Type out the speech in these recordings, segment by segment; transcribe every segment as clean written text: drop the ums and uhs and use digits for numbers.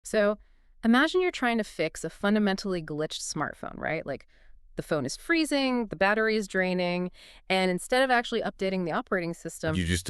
So imagine you're trying to fix a fundamentally glitched smartphone, right? Like the phone is freezing, the battery is draining, and instead of actually updating the operating system, You just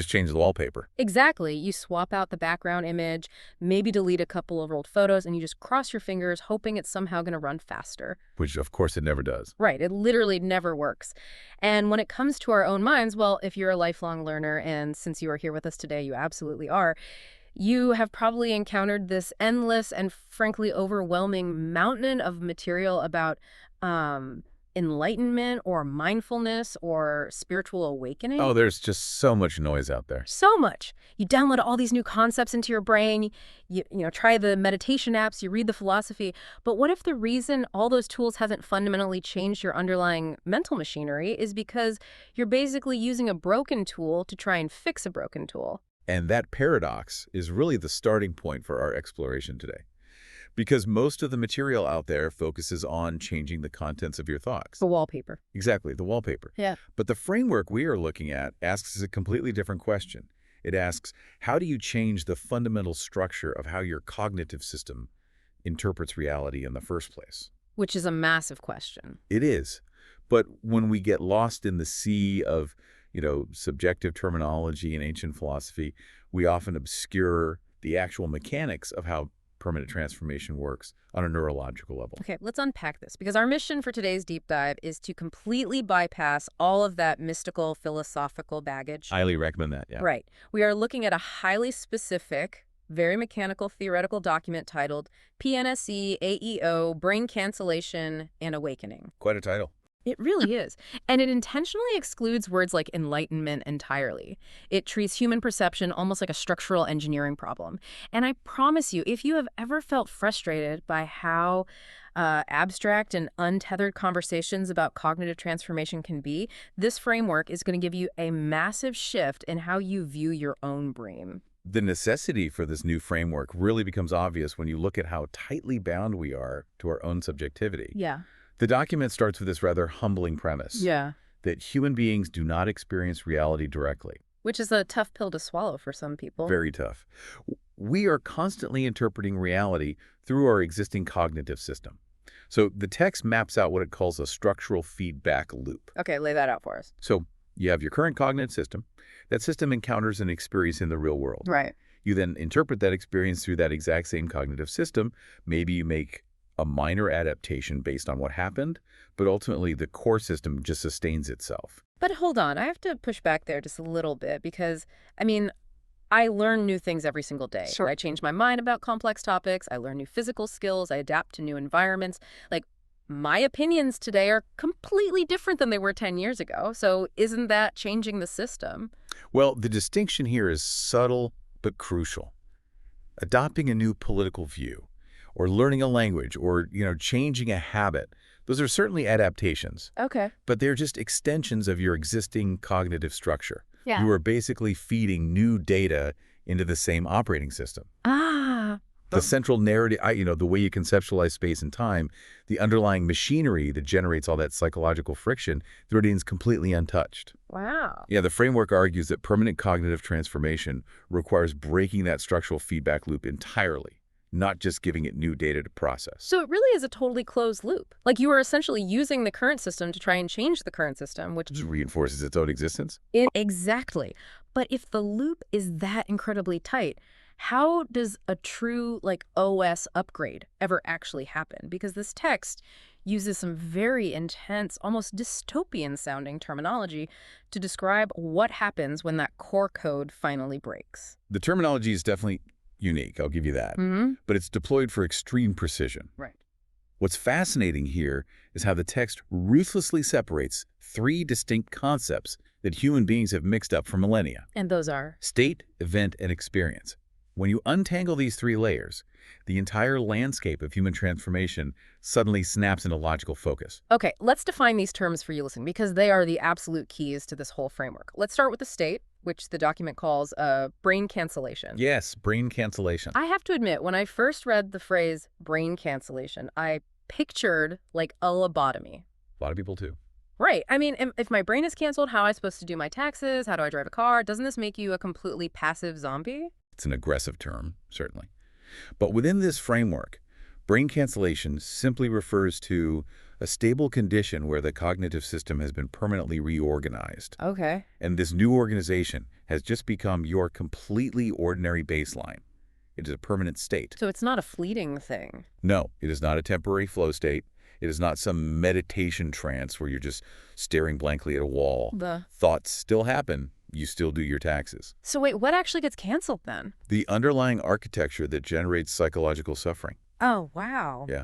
change the wallpaper, exactly, you swap out the background image, maybe delete a couple of old photos, and you just cross your fingers hoping it's somehow going to run faster. which of course it never does. Right, it literally never works. And when it comes to our own minds, well, if you're a lifelong learner, and since you are here with us today, you absolutely are, you have probably encountered this endless and frankly overwhelming mountain of material about um, enlightenment or mindfulness or spiritual awakening. Oh, there's just so much noise out there. So much. You download all these new concepts into your brain, you try the meditation apps, you read the philosophy, but what if the reason all those tools hasn't fundamentally changed your underlying mental machinery is because you're basically using a broken tool to try and fix a broken tool? And that paradox is really the starting point for our exploration today. Because most of the material out there focuses on changing the contents of your thoughts. The wallpaper. Exactly, the wallpaper. Yeah. But the framework we are looking at asks a completely different question. It asks, how do you change the fundamental structure of how your cognitive system interprets reality in the first place? Which is a massive question. It is. But when we get lost in the sea of, subjective terminology and ancient philosophy, we often obscure the actual mechanics of how permanent transformation works on a neurological level. Okay, let's unpack this, because our mission for today's deep dive is to completely bypass all of that mystical, philosophical baggage. Highly recommend that, yeah. Right. We are looking at a highly specific, very mechanical theoretical document titled PNSE, AEO, Brain Cancellation, and Awakening. Quite a title. It really is. And it intentionally excludes words like enlightenment entirely. It treats human perception almost like a structural engineering problem. And I promise you, if you have ever felt frustrated by how abstract and untethered conversations about cognitive transformation can be, this framework is going to give you a massive shift in how you view your own brain. The necessity for this new framework really becomes obvious when you look at how tightly bound we are to our own subjectivity. Yeah. The document starts with this rather humbling premise. Yeah. That human beings do not experience reality directly. Which is a tough pill to swallow for some people. Very tough. We are constantly interpreting reality through our existing cognitive system. So the text maps out what it calls a structural feedback loop. Okay, lay that out for us. So you have your current cognitive system. That system encounters an experience in the real world. Right. You then interpret that experience through that exact same cognitive system. Maybe you make a minor adaptation based on what happened, but ultimately the core system just sustains itself. But hold on, I have to push back there just a little bit because, I learn new things every single day. Sure. I change my mind about complex topics. I learn new physical skills. I adapt to new environments. Like, my opinions today are completely different than they were 10 years ago. So isn't that changing the system? Well, the distinction here is subtle but crucial. Adopting a new political view, or learning a language, or, changing a habit, those are certainly adaptations. Okay. But they're just extensions of your existing cognitive structure. Yeah. You are basically feeding new data into the same operating system. Ah. The central narrative, the way you conceptualize space and time, the underlying machinery that generates all that psychological friction, that remains completely untouched. Wow. Yeah, the framework argues that permanent cognitive transformation requires breaking that structural feedback loop entirely, not just giving it new data to process. So it really is a totally closed loop. Like, you are essentially using the current system to try and change the current system, which Just reinforces its own existence. Exactly. But if the loop is that incredibly tight, how does a true, OS upgrade ever actually happen? Because this text uses some very intense, almost dystopian-sounding terminology to describe what happens when that core code finally breaks. The terminology is definitely unique, I'll give you that. But it's deployed for extreme precision. Right. What's fascinating here is how the text ruthlessly separates three distinct concepts that human beings have mixed up for millennia. And those are? State, event, and experience. When you untangle these three layers, the entire landscape of human transformation suddenly snaps into logical focus. Okay, let's define these terms for you listening, because they are the absolute keys to this whole framework. Let's start with the state, which the document calls brain cancellation. Yes, brain cancellation. I have to admit, when I first read the phrase brain cancellation, I pictured a lobotomy. A lot of people too. Right. If my brain is canceled, how am I supposed to do my taxes? How do I drive a car? Doesn't this make you a completely passive zombie? It's an aggressive term, certainly. But within this framework, brain cancellation simply refers to a stable condition where the cognitive system has been permanently reorganized. Okay. And this new organization has just become your completely ordinary baseline. It is a permanent state. So it's not a fleeting thing. No, it is not a temporary flow state. It is not some meditation trance where you're just staring blankly at a wall. Thoughts still happen. You still do your taxes. So wait, what actually gets canceled then? The underlying architecture that generates psychological suffering. Oh, wow. Yeah.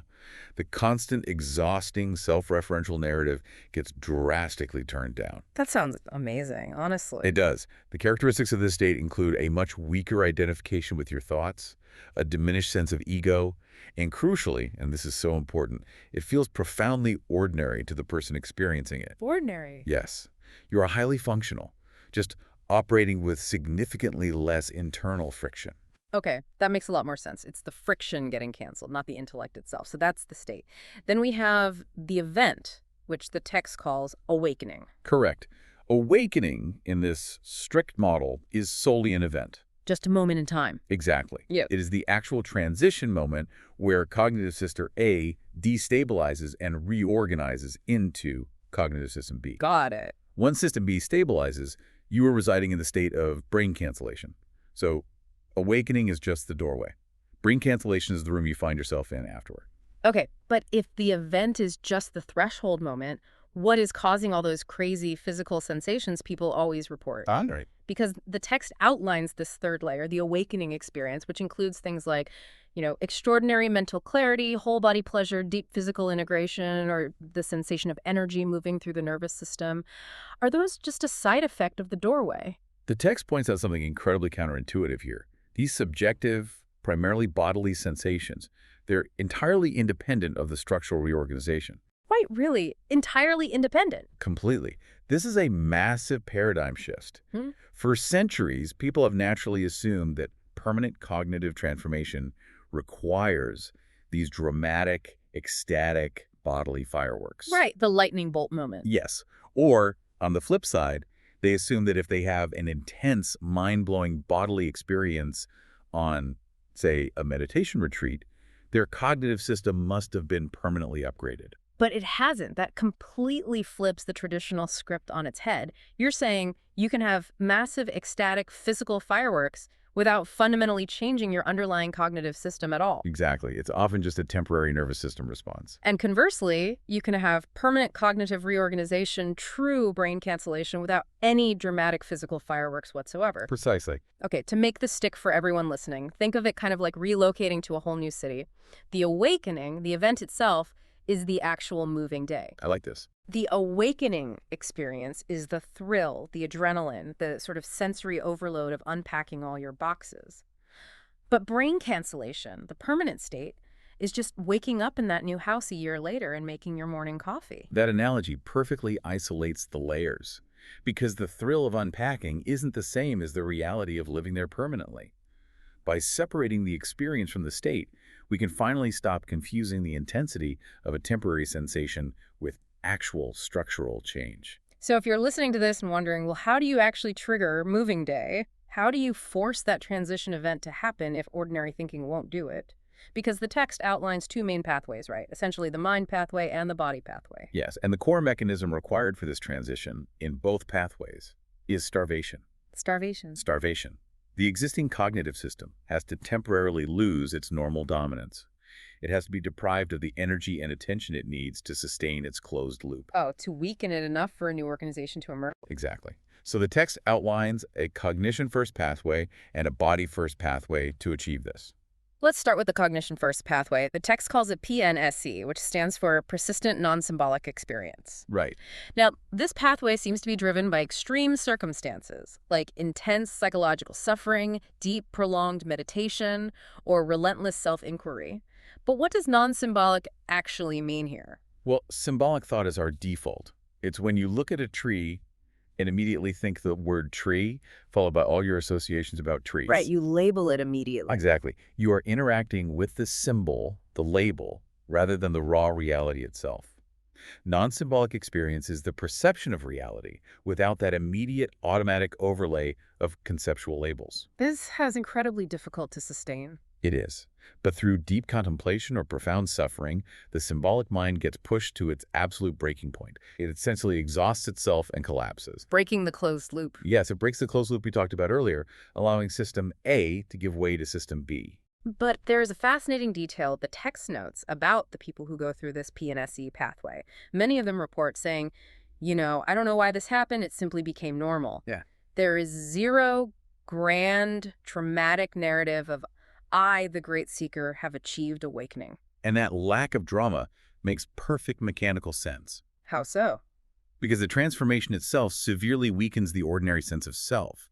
The constant, exhausting, self-referential narrative gets drastically turned down. That sounds amazing, honestly. It does. The characteristics of this state include a much weaker identification with your thoughts, a diminished sense of ego, and crucially, and this is so important, it feels profoundly ordinary to the person experiencing it. Ordinary. Yes. You are highly functional, just operating with significantly less internal friction. Okay, that makes a lot more sense. It's the friction getting canceled, not the intellect itself. So that's the state. Then we have the event, which the text calls awakening. Correct. Awakening in this strict model is solely an event. Just a moment in time. Exactly. Yep. It is the actual transition moment where cognitive system A destabilizes and reorganizes into cognitive system B. Got it. Once system B stabilizes, you are residing in the state of brain cancellation. So awakening is just the doorway. Brain cancellation is the room you find yourself in afterward. Okay, but if the event is just the threshold moment, what is causing all those crazy physical sensations people always report? Right. Because the text outlines this third layer, the awakening experience, which includes things like, extraordinary mental clarity, whole body pleasure, deep physical integration, or the sensation of energy moving through the nervous system. Are those just a side effect of the doorway? The text points out something incredibly counterintuitive here. These subjective, primarily bodily sensations, they're entirely independent of the structural reorganization. Right, really. Entirely independent. Completely. This is a massive paradigm shift. For centuries, people have naturally assumed that permanent cognitive transformation requires these dramatic, ecstatic bodily fireworks. Right, the lightning bolt moment. Yes. Or, on the flip side, they assume that if they have an intense, mind-blowing bodily experience on, say, a meditation retreat, their cognitive system must have been permanently upgraded. But it hasn't. That completely flips the traditional script on its head. You're saying you can have massive, ecstatic, physical fireworks without fundamentally changing your underlying cognitive system at all. Exactly. It's often just a temporary nervous system response. And conversely, you can have permanent cognitive reorganization, true brain cancellation, without any dramatic physical fireworks whatsoever. Precisely. Okay, to make this stick for everyone listening, think of it kind of like relocating to a whole new city. The awakening, the event itself, is the actual moving day. I like this. The awakening experience is the thrill, the adrenaline, the sort of sensory overload of unpacking all your boxes. But brain cancellation, the permanent state, is just waking up in that new house a year later and making your morning coffee. That analogy perfectly isolates the layers, because the thrill of unpacking isn't the same as the reality of living there permanently. By separating the experience from the state, we can finally stop confusing the intensity of a temporary sensation with actual structural change. So if you're listening to this and wondering, well, how do you actually trigger moving day? How do you force that transition event to happen if ordinary thinking won't do it? Because the text outlines two main pathways, right? Essentially the mind pathway and the body pathway. Yes, and the core mechanism required for this transition in both pathways is starvation. Starvation. Starvation. The existing cognitive system has to temporarily lose its normal dominance. It has to be deprived of the energy and attention it needs to sustain its closed loop. Oh, to weaken it enough for a new organization to emerge. Exactly. So the text outlines a cognition-first pathway and a body-first pathway to achieve this. Let's start with the cognition-first pathway. The text calls it PNSE, which stands for Persistent Non-Symbolic Experience. Right. Now, this pathway seems to be driven by extreme circumstances, like intense psychological suffering, deep, prolonged meditation, or relentless self-inquiry. But what does non-symbolic actually mean here? Well, symbolic thought is our default. It's when you look at a tree and immediately think the word tree, followed by all your associations about trees. Right, you label it immediately. Exactly. You are interacting with the symbol, the label, rather than the raw reality itself. Non-symbolic experience is the perception of reality without that immediate automatic overlay of conceptual labels. This is incredibly difficult to sustain. It is. But through deep contemplation or profound suffering, the symbolic mind gets pushed to its absolute breaking point. It essentially exhausts itself and collapses. Breaking the closed loop. Yes, it breaks the closed loop we talked about earlier, allowing System A to give way to System B. But there is a fascinating detail the text notes about the people who go through this PNSE pathway. Many of them report saying, I don't know why this happened, it simply became normal. Yeah. There is zero grand, traumatic narrative of I, the great seeker, have achieved awakening. And that lack of drama makes perfect mechanical sense. How so? Because the transformation itself severely weakens the ordinary sense of self.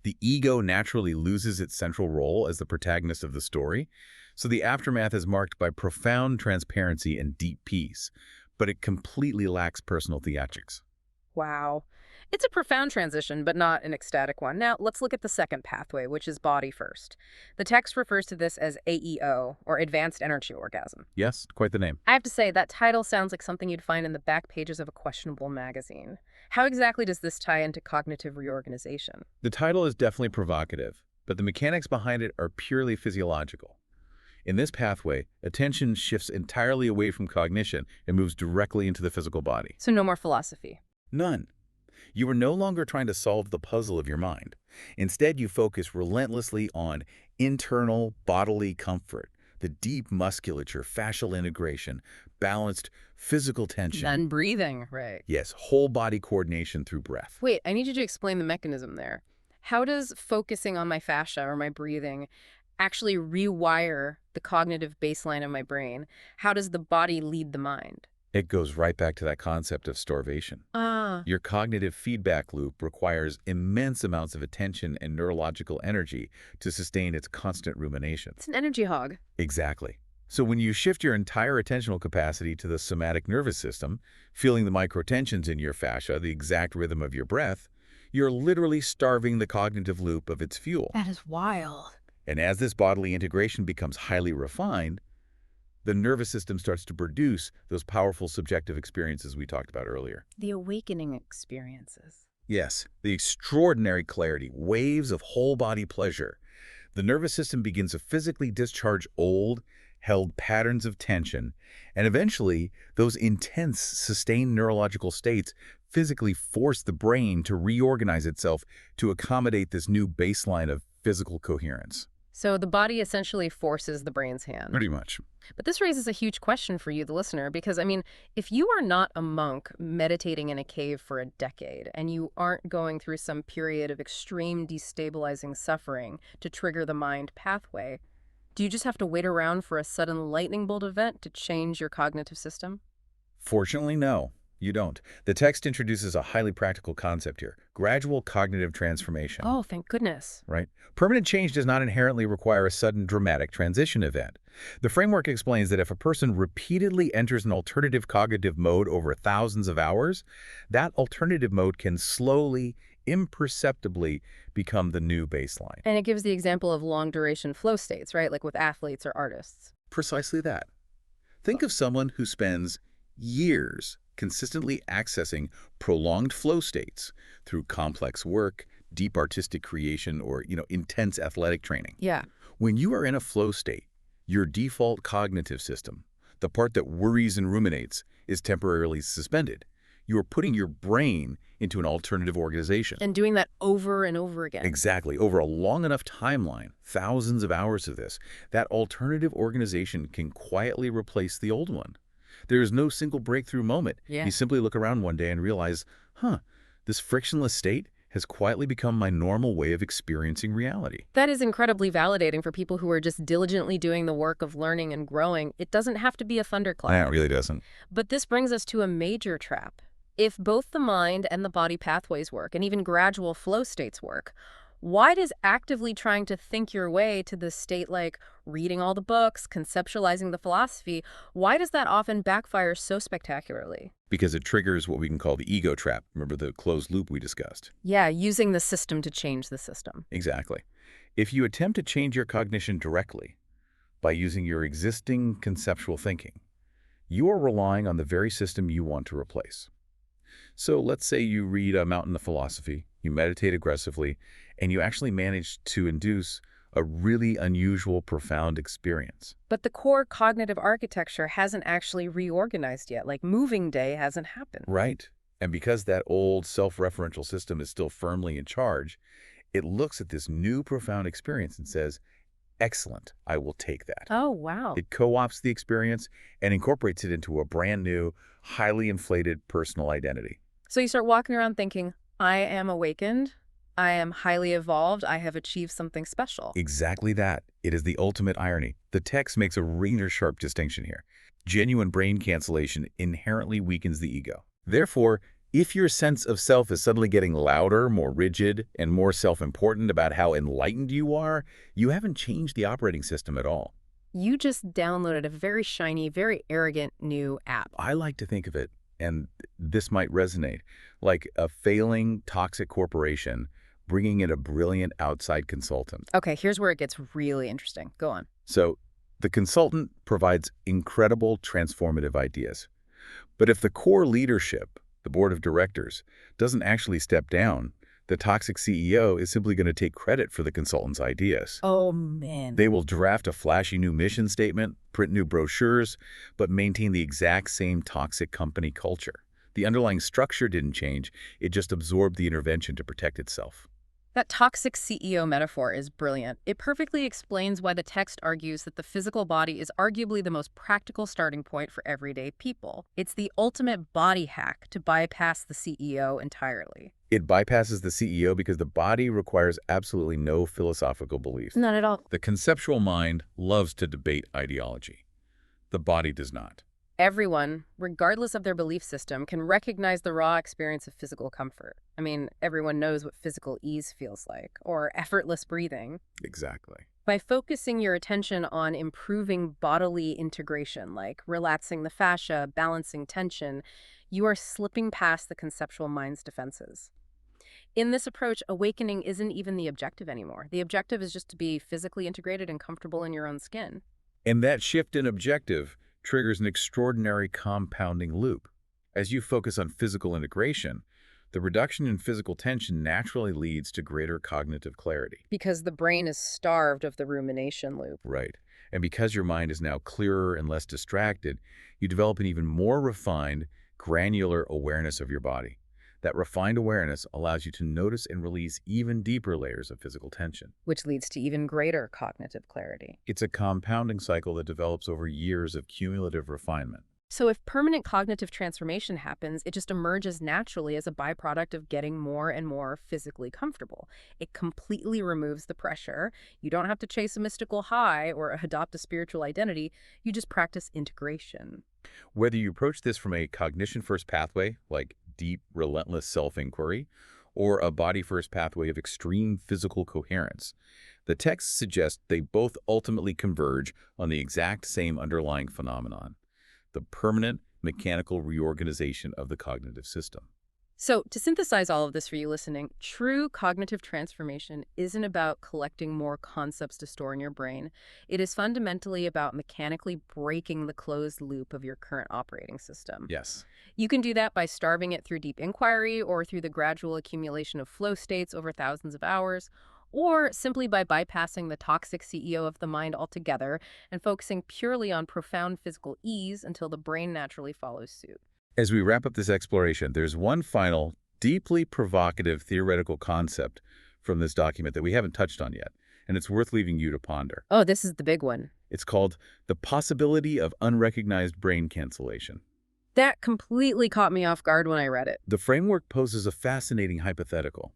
The ego naturally loses its central role as the protagonist of the story, so the aftermath is marked by profound transparency and deep peace, but it completely lacks personal theatrics. Wow. It's a profound transition, but not an ecstatic one. Now, let's look at the second pathway, which is body first. The text refers to this as AEO, or Advanced Energy Orgasm. Yes, quite the name. I have to say, that title sounds like something you'd find in the back pages of a questionable magazine. How exactly does this tie into cognitive reorganization? The title is definitely provocative, but the mechanics behind it are purely physiological. In this pathway, attention shifts entirely away from cognition and moves directly into the physical body. So no more philosophy. None. You are no longer trying to solve the puzzle of your mind. Instead, you focus relentlessly on internal bodily comfort, the deep musculature, fascial integration, balanced physical tension. And breathing, right. Yes, whole body coordination through breath. Wait, I need you to explain the mechanism there. How does focusing on my fascia or my breathing actually rewire the cognitive baseline of my brain? How does the body lead the mind? It goes right back to that concept of starvation. Your cognitive feedback loop requires immense amounts of attention and neurological energy to sustain its constant rumination. It's an energy hog. Exactly. So when you shift your entire attentional capacity to the somatic nervous system, feeling the microtensions in your fascia, the exact rhythm of your breath, you're literally starving the cognitive loop of its fuel. That is wild. And as this bodily integration becomes highly refined, the nervous system starts to produce those powerful subjective experiences we talked about earlier. The awakening experiences. Yes, the extraordinary clarity, waves of whole-body pleasure. The nervous system begins to physically discharge old, held patterns of tension, and eventually, those intense, sustained neurological states physically force the brain to reorganize itself to accommodate this new baseline of physical coherence. So the body essentially forces the brain's hand. Pretty much. But this raises a huge question for you, the listener, because, if you are not a monk meditating in a cave for a decade and you aren't going through some period of extreme destabilizing suffering to trigger the mind pathway, do you just have to wait around for a sudden lightning bolt event to change your cognitive system? Fortunately, no. You don't. The text introduces a highly practical concept here, gradual cognitive transformation. Oh, thank goodness. Right? Permanent change does not inherently require a sudden dramatic transition event. The framework explains that if a person repeatedly enters an alternative cognitive mode over thousands of hours, that alternative mode can slowly, imperceptibly become the new baseline. And it gives the example of long-duration flow states, right? Like with athletes or artists. Precisely that. Think of someone who spends years consistently accessing prolonged flow states through complex work, deep artistic creation, or, intense athletic training. Yeah. When you are in a flow state, your default cognitive system, the part that worries and ruminates, is temporarily suspended. You are putting your brain into an alternative organization. And doing that over and over again. Exactly. Over a long enough timeline, thousands of hours of this, that alternative organization can quietly replace the old one. There is no single breakthrough moment. Yeah. You simply look around one day and realize, this frictionless state has quietly become my normal way of experiencing reality. That is incredibly validating for people who are just diligently doing the work of learning and growing. It doesn't have to be a thunderclap. Yeah, it really doesn't. But this brings us to a major trap. If both the mind and the body pathways work, and even gradual flow states work, why does actively trying to think your way to this state, like reading all the books, conceptualizing the philosophy, why does that often backfire so spectacularly? Because it triggers what we can call the ego trap. Remember the closed loop we discussed? Yeah, using the system to change the system. Exactly. If you attempt to change your cognition directly by using your existing conceptual thinking, you are relying on the very system you want to replace. So let's say you read a mountain of philosophy, you meditate aggressively, and you actually manage to induce a really unusual, profound experience. But the core cognitive architecture hasn't actually reorganized yet, like moving day hasn't happened. Right. And because that old self-referential system is still firmly in charge, it looks at this new profound experience and says, excellent, I will take that. Oh, wow. It co-opts the experience and incorporates it into a brand new, highly inflated personal identity. So you start walking around thinking, I am awakened, I am highly evolved, I have achieved something special. Exactly that. It is the ultimate irony. The text makes a razor-sharp distinction here. Genuine brain cancellation inherently weakens the ego. Therefore, if your sense of self is suddenly getting louder, more rigid, and more self-important about how enlightened you are, you haven't changed the operating system at all. You just downloaded a very shiny, very arrogant new app. I like to think of it, and this might resonate, like a failing, toxic corporation bringing in a brilliant outside consultant. Okay, here's where it gets really interesting. Go on. So the consultant provides incredible transformative ideas. But if the core leadership, the board of directors, doesn't actually step down, the toxic CEO is simply going to take credit for the consultant's ideas. Oh, man. They will draft a flashy new mission statement, print new brochures, but maintain the exact same toxic company culture. The underlying structure didn't change, it just absorbed the intervention to protect itself. That toxic CEO metaphor is brilliant. It perfectly explains why the text argues that the physical body is arguably the most practical starting point for everyday people. It's the ultimate body hack to bypass the CEO entirely. It bypasses the CEO because the body requires absolutely no philosophical belief. Not at all. The conceptual mind loves to debate ideology. The body does not. Everyone, regardless of their belief system, can recognize the raw experience of physical comfort. I mean, everyone knows what physical ease feels like, or effortless breathing. Exactly. By focusing your attention on improving bodily integration, like relaxing the fascia, balancing tension, you are slipping past the conceptual mind's defenses. In this approach, awakening isn't even the objective anymore. The objective is just to be physically integrated and comfortable in your own skin. And that shift in objective triggers an extraordinary compounding loop. As you focus on physical integration, the reduction in physical tension naturally leads to greater cognitive clarity. Because the brain is starved of the rumination loop. Right. And because your mind is now clearer and less distracted, you develop an even more refined, granular awareness of your body. That refined awareness allows you to notice and release even deeper layers of physical tension. Which leads to even greater cognitive clarity. It's a compounding cycle that develops over years of cumulative refinement. So if permanent cognitive transformation happens, it just emerges naturally as a byproduct of getting more and more physically comfortable. It completely removes the pressure. You don't have to chase a mystical high or adopt a spiritual identity. You just practice integration. Whether you approach this from a cognition-first pathway, like deep, relentless self-inquiry, or a body-first pathway of extreme physical coherence, the text suggests they both ultimately converge on the exact same underlying phenomenon: the permanent mechanical reorganization of the cognitive system. So to synthesize all of this for you listening, true cognitive transformation isn't about collecting more concepts to store in your brain. It is fundamentally about mechanically breaking the closed loop of your current operating system. Yes. You can do that by starving it through deep inquiry or through the gradual accumulation of flow states over thousands of hours, or simply by bypassing the toxic CEO of the mind altogether and focusing purely on profound physical ease until the brain naturally follows suit. As we wrap up this exploration, there's one final, deeply provocative theoretical concept from this document that we haven't touched on yet, and it's worth leaving you to ponder. Oh, this is the big one. It's called the possibility of unrecognized brain cancellation. That completely caught me off guard when I read it. The framework poses a fascinating hypothetical.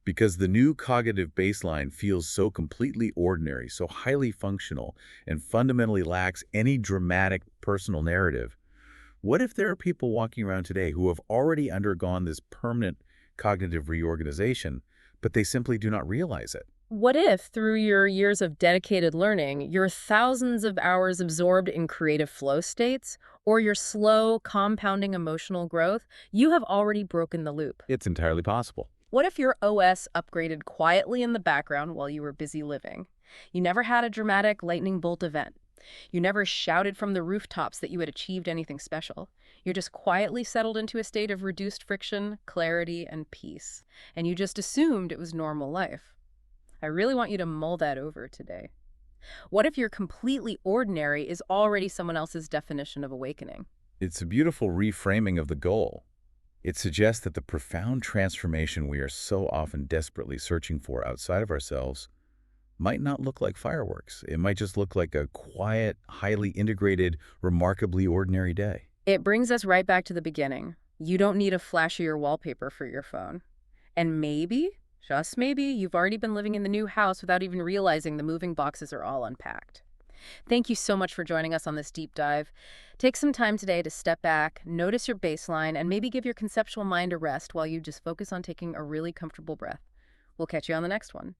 Because the new cognitive baseline feels so completely ordinary, so highly functional, and fundamentally lacks any dramatic personal narrative, what if there are people walking around today who have already undergone this permanent cognitive reorganization, but they simply do not realize it? What if, through your years of dedicated learning, your thousands of hours absorbed in creative flow states, or your slow, compounding emotional growth, you have already broken the loop? It's entirely possible. What if your OS upgraded quietly in the background while you were busy living? You never had a dramatic lightning bolt event. You never shouted from the rooftops that you had achieved anything special. You're just quietly settled into a state of reduced friction, clarity, and peace. And you just assumed it was normal life. I really want you to mull that over today. What if your completely ordinary is already someone else's definition of awakening? It's a beautiful reframing of the goal. It suggests that the profound transformation we are so often desperately searching for outside of ourselves might not look like fireworks. It might just look like a quiet, highly integrated, remarkably ordinary day. It brings us right back to the beginning. You don't need a flashier wallpaper for your phone. And maybe, just maybe, you've already been living in the new house without even realizing the moving boxes are all unpacked. Thank you so much for joining us on this deep dive. Take some time today to step back, notice your baseline, and maybe give your conceptual mind a rest while you just focus on taking a really comfortable breath. We'll catch you on the next one.